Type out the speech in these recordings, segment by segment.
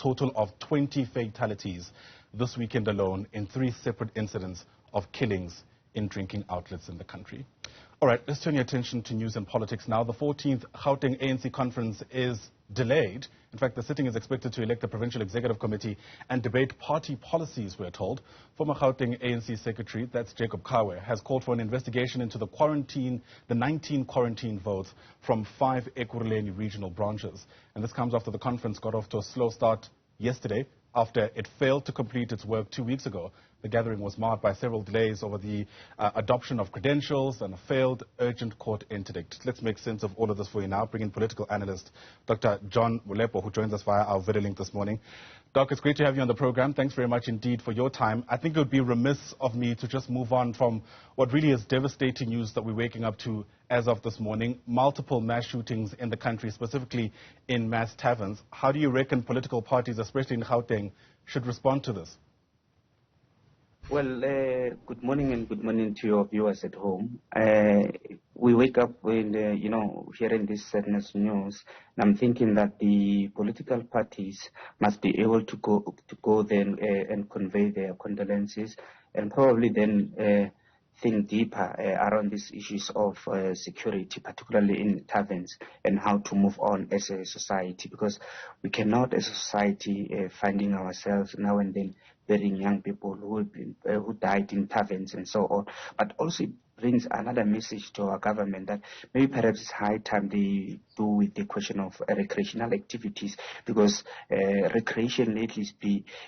total of 20 fatalities this weekend alone in 3 separate incidents of killings in drinking outlets in the country. All right, let's turn your attention to news and politics now. The 14th Gauteng ANC conference is delayed. In fact, the sitting is expected to elect the Provincial Executive Committee and debate party policies, we're told. Former Gauteng ANC Secretary, that's Jacob Khawe, has called for an investigation into the 19 quarantine votes from 5 Ekurhuleni regional branches. And this comes after the conference got off to a slow start yesterday after it failed to complete its work 2 weeks ago. The gathering was marked by several delays over the adoption of credentials and a failed urgent court interdict. Let's make sense of all of this for you now. Bring in political analyst Dr John Molepo, who joins us via our video link this morning. Doc, it's great to have you on the program. Thanks very much indeed for your time. I think it would be remiss of me to just move on from what really is devastating news that we're waking up to as of this morning. Multiple mass shootings in the country, specifically in mass taverns. How do you reckon political parties, especially in Gauteng, should respond to this? Well, good morning and good morning to your viewers at home. We wake up when, hearing this sadness news, and I'm thinking that the political parties must be able to go then and convey their condolences, and probably then think deeper around these issues of security, particularly in taverns, and how to move on as a society, because we cannot as a society finding ourselves now and then burying young people who died in taverns and so on. But also it brings another message to our government that maybe perhaps it's high time they do with the question of recreational activities, because recreation lately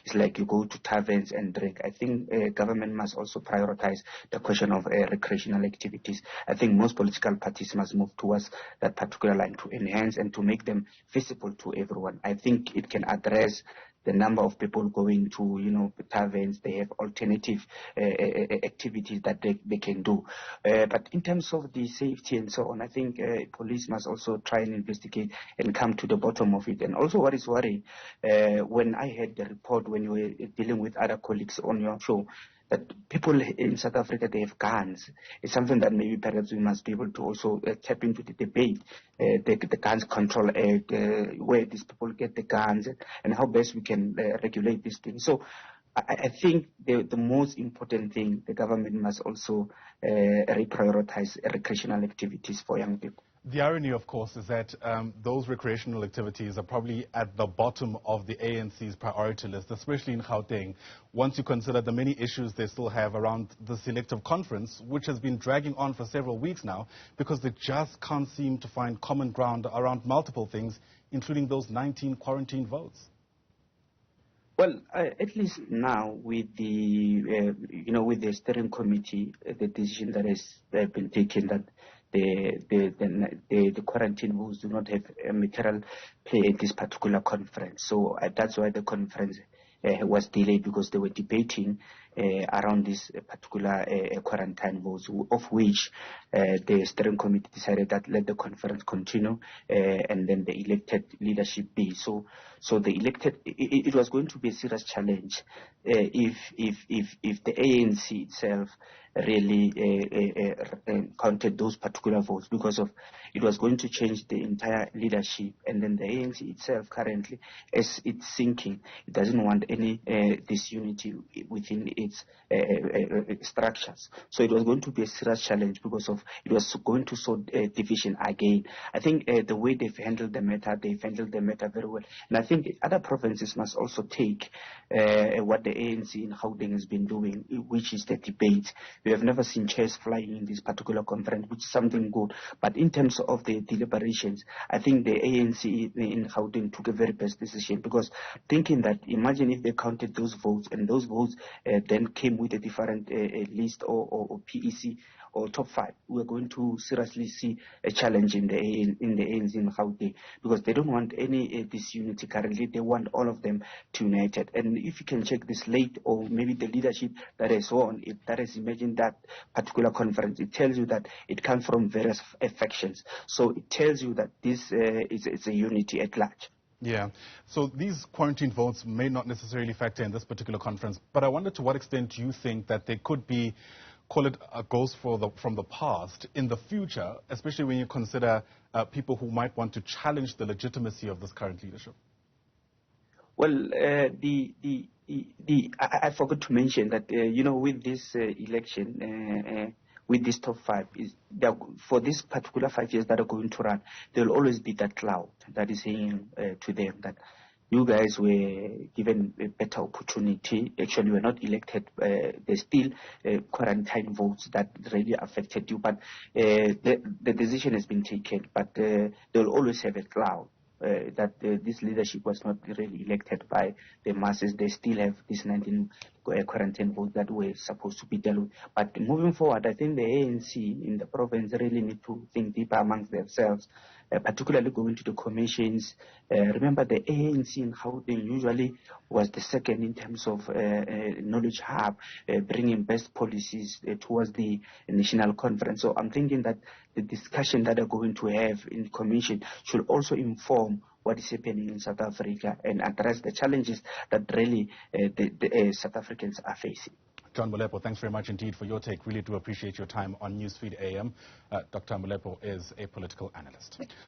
is like you go to taverns and drink. I think government must also prioritize the question of recreational activities. I think most political parties must move towards that particular line to enhance and to make them visible to everyone. I think it can address the number of people going to, taverns. They have alternative activities that they can do. But in terms of the safety and so on, I think police must also try and investigate and come to the bottom of it. And also what is worrying, when I heard the report when you were dealing with other colleagues on your show, that people in South Africa, they have guns. It's something that maybe perhaps we must be able to also tap into the debate, the Guns Control Act, where these people get the guns, and how best we can regulate these things. So I think the most important thing, the government must also reprioritize recreational activities for young people. The irony, of course, is that those recreational activities are probably at the bottom of the ANC's priority list, especially in Gauteng, once you consider the many issues they still have around the selective conference, which has been dragging on for several weeks now, because they just can't seem to find common ground around multiple things, including those 19 quarantine votes. Well, at least now with the, with the steering committee, the decision that has been taken that the quarantine rules do not have a material play at this particular conference. So that's why the conference was delayed, because they were debating around this particular quarantine votes, of which the steering committee decided that let the conference continue and then the elected leadership be. So the elected, it was going to be a serious challenge if the ANC itself really counted those particular votes, because of it was going to change the entire leadership, and then the ANC itself currently, as it's sinking, it doesn't want any disunity within its structures. So it was going to be a serious challenge, because of it was going to sow division again. I think the way they've handled the matter very well, and I think other provinces must also take what the ANC in Gauteng has been doing, which is the debate. We have never seen chairs flying in this particular conference, which is something good. But in terms of the deliberations, I think the ANC in Gauteng took a very best decision, because thinking that, imagine if they counted those votes, and those votes then came with a different list or PEC or top 5, we're going to seriously see a challenge in the ANC in Gauteng, because they don't want any disunity currently. They want all of them to unite. And if you can check this late, or maybe the leadership that is on, if that is imagined that particular conference, it tells you that it comes from various factions. So it tells you that this is a unity at large. Yeah. So these quarantine votes may not necessarily factor in this particular conference, but I wonder to what extent do you think that they could be, call it a ghost from the past in the future, especially when you consider people who might want to challenge the legitimacy of this current leadership? Well, I forgot to mention that with this election, with this top five, for this particular 5 years that are going to run, there will always be that cloud that is hanging to them that you guys were given a better opportunity. Actually, you were not elected. There's still quarantine votes that really affected you, but the decision has been taken. But they'll always have a cloud. That this leadership was not really elected by the masses. They still have this 19 quarantine votes that were supposed to be dealt with. But moving forward, I think the ANC in the province really need to think deeper amongst themselves, particularly going to the commissions. Remember, the ANC in Gauteng usually was the second in terms of knowledge hub, bringing best policies towards the national conference. So I'm thinking that the discussion that they're going to have in commission should also inform what is happening in South Africa and address the challenges that really the South Africans are facing. John Molepo, thanks very much indeed for your take. Really do appreciate your time on Newsfeed AM. Dr. Molepo is a political analyst.